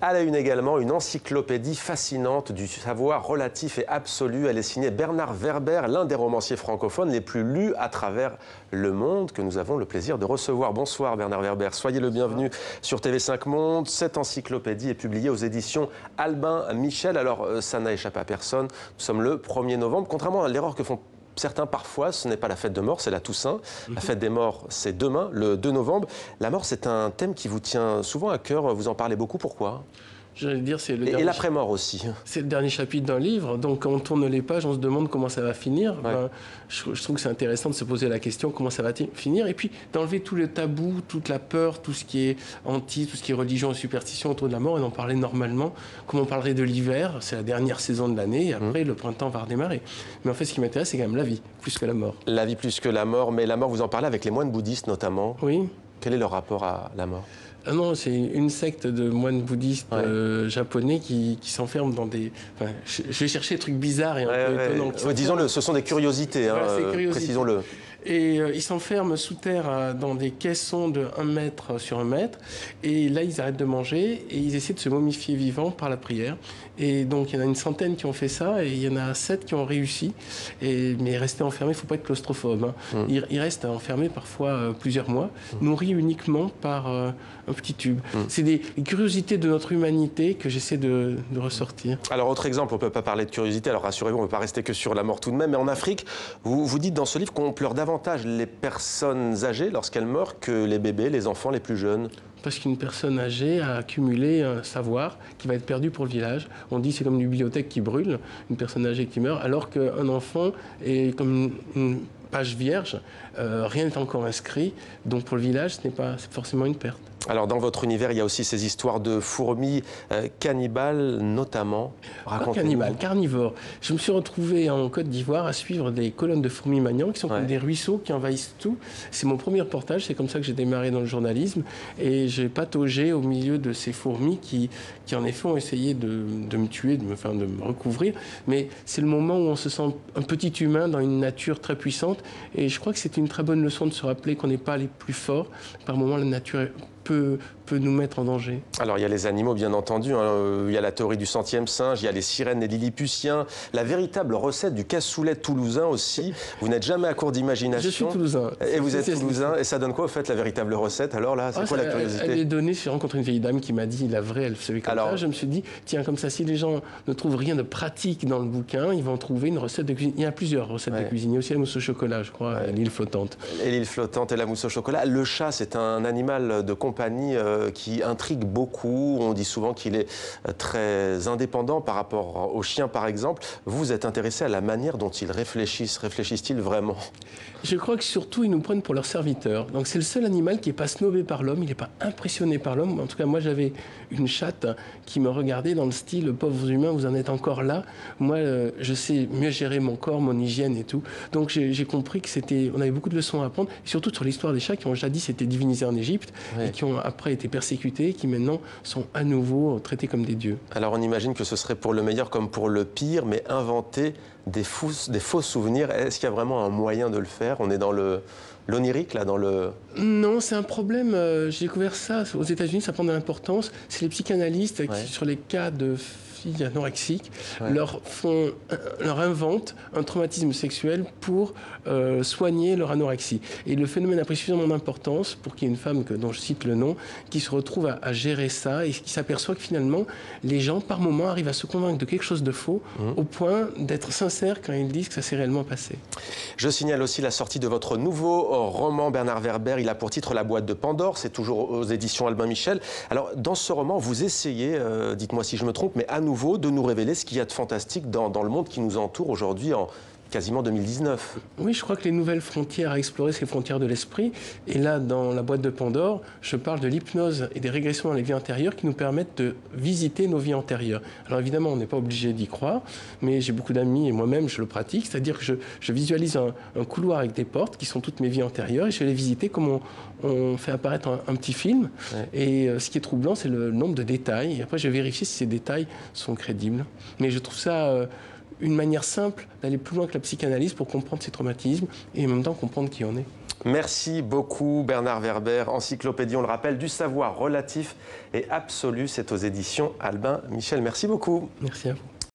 À la une également, une encyclopédie fascinante du savoir relatif et absolu. Elle est signée Bernard Werber, l'un des romanciers francophones les plus lus à travers le monde, que nous avons le plaisir de recevoir. Bonsoir Bernard Werber, soyez le bienvenu sur TV5 Monde. Cette encyclopédie est publiée aux éditions Albin Michel. Alors ça n'a échappé à personne, nous sommes le 1er novembre. Contrairement à l'erreur que font certains parfois, ce n'est pas la fête de mort, c'est la Toussaint. La fête des morts, c'est demain, le 2 novembre. La mort, c'est un thème qui vous tient souvent à cœur, vous en parlez beaucoup, pourquoi ? J'allais dire, c'est le et l'après-mort aussi. C'est le dernier chapitre d'un livre, donc quand on tourne les pages, on se demande comment ça va finir. Ouais. Ben, je trouve que c'est intéressant de se poser la question comment ça va finir, et puis d'enlever tout le tabou, toute la peur, tout ce qui est anti, tout ce qui est religion et superstition autour de la mort, et d'en parler normalement, comme on parlerait de l'hiver, c'est la dernière saison de l'année, et après le printemps va redémarrer. Mais en fait, ce qui m'intéresse, c'est quand même la vie, plus que la mort. La vie plus que la mort, mais la mort, vous en parlez avec les moines bouddhistes notamment. Oui. Quel est leur rapport à la mort ? Ah non, c'est une secte de moines bouddhistes japonais qui s'enferment dans des... Enfin, je vais chercher des trucs bizarres et un peu étonnants. Disons-le, ce sont des curiosités, voilà, précisons-le. Et ils s'enferment sous terre dans des caissons de 1 mètre sur 1 mètre. Et là, ils arrêtent de manger et ils essaient de se momifier vivants par la prière. Et donc, il y en a une centaine qui ont fait ça et il y en a 7 qui ont réussi. Mais rester enfermé, il ne faut pas être claustrophobe. Hein. Ils restent enfermés parfois plusieurs mois, nourris uniquement par un petit tube. C'est des curiosités de notre humanité que j'essaie de ressortir. Alors, autre exemple, on ne peut pas parler de curiosité. Alors, rassurez-vous, on ne peut pas rester que sur la mort tout de même. Mais en Afrique, vous dites dans ce livre qu'on pleure davantage les personnes âgées lorsqu'elles meurent que les bébés, les enfants les plus jeunes. Parce qu'une personne âgée a accumulé un savoir qui va être perdu pour le village. On dit que c'est comme une bibliothèque qui brûle, une personne âgée qui meurt, alors qu'un enfant est comme une page vierge, rien n'est encore inscrit. Donc pour le village, c'est forcément une perte. Alors dans votre univers, il y a aussi ces histoires de fourmis cannibales, notamment. Pas cannibales, carnivores. Je me suis retrouvé en Côte d'Ivoire à suivre des colonnes de fourmis magnans qui sont comme des ruisseaux qui envahissent tout. C'est mon premier reportage, c'est comme ça que j'ai démarré dans le journalisme. Et j'ai pataugé au milieu de ces fourmis qui en effet ont essayé de me tuer, de me recouvrir. Mais c'est le moment où on se sent un petit humain dans une nature très puissante. Et je crois que c'est une très bonne leçon de se rappeler qu'on n'est pas les plus forts. Par moments, la nature peut nous mettre en danger. Alors il y a les animaux bien entendu, hein. Il y a la théorie du centième singe, il y a les sirènes et les lilliputiens, la véritable recette du cassoulet toulousain aussi. Vous n'êtes jamais à court d'imagination. Je suis toulousain. Et vous êtes toulousain, et ça donne quoi au fait la véritable recette? Alors là, c'est quoi la curiosité? Elle est donnée, j'ai rencontré une vieille dame qui m'a dit la vraie, elle savait comme ça. Je me suis dit, tiens, comme ça, si les gens ne trouvent rien de pratique dans le bouquin, ils vont trouver une recette de cuisine. Il y a plusieurs recettes de cuisine, il y a aussi la mousse au chocolat, je crois, l'île flottante. Et l'île flottante et la mousse au chocolat. Le chat, c'est un animal de compagnie qui intrigue beaucoup. On dit souvent qu'il est très indépendant par rapport aux chiens, par exemple. Vous êtes intéressé à la manière dont ils réfléchissent. Réfléchissent-ils vraiment? Je crois que surtout, ils nous prennent pour leurs serviteurs. Donc c'est le seul animal qui n'est pas snobé par l'homme, il n'est pas impressionné par l'homme. En tout cas, moi, j'avais une chatte qui me regardait dans le style « pauvres humains, vous en êtes encore là ». Moi, je sais mieux gérer mon corps, mon hygiène et tout. Donc j'ai compris on avait beaucoup de leçons à apprendre, et surtout sur l'histoire des chats qui ont jadis été divinisés en Égypte et qui ont après été persécutés, qui maintenant sont à nouveau traités comme des dieux. Alors on imagine que ce serait pour le meilleur comme pour le pire, mais inventer des faux souvenirs, est-ce qu'il y a vraiment un moyen de le faire? On est dans l'onirique, là, dans le... Non, c'est un problème. J'ai découvert ça aux États-Unis, ça prend de l'importance. C'est les psychanalystes qui, sur les cas de filles anorexiques, leur inventent un traumatisme sexuel pour soigner leur anorexie. Et le phénomène a pris suffisamment d'importance pour qu'il y ait une femme dont je cite le nom, qui se retrouve à gérer ça et qui s'aperçoit que finalement, les gens, par moments, arrivent à se convaincre de quelque chose de faux au point d'être sincères quand ils disent que ça s'est réellement passé. Je signale aussi la sortie de votre nouveau roman, Bernard Werber. Il a pour titre La boîte de Pandore. C'est toujours aux éditions Albin Michel. Alors, dans ce roman, vous essayez, dites-moi si je me trompe, mais à nouveau de nous révéler ce qu'il y a de fantastique dans le monde qui nous entoure aujourd'hui en quasiment 2019. Oui, je crois que les nouvelles frontières à explorer, c'est les frontières de l'esprit. Et là, dans La boîte de Pandore, je parle de l'hypnose et des régressions dans les vies antérieures qui nous permettent de visiter nos vies antérieures. Alors évidemment, on n'est pas obligé d'y croire, mais j'ai beaucoup d'amis et moi-même, je le pratique. C'est-à-dire que je visualise un couloir avec des portes qui sont toutes mes vies antérieures et je vais les visiter comme on fait apparaître un petit film. Et ce qui est troublant, c'est le nombre de détails. Et après, je vais vérifier si ces détails sont crédibles. Mais je trouve ça... une manière simple d'aller plus loin que la psychanalyse pour comprendre ces traumatismes et en même temps comprendre qui on est. Merci beaucoup Bernard Werber, encyclopédie, on le rappelle, du savoir relatif et absolu. C'est aux éditions Albin Michel. Merci beaucoup. Merci à vous.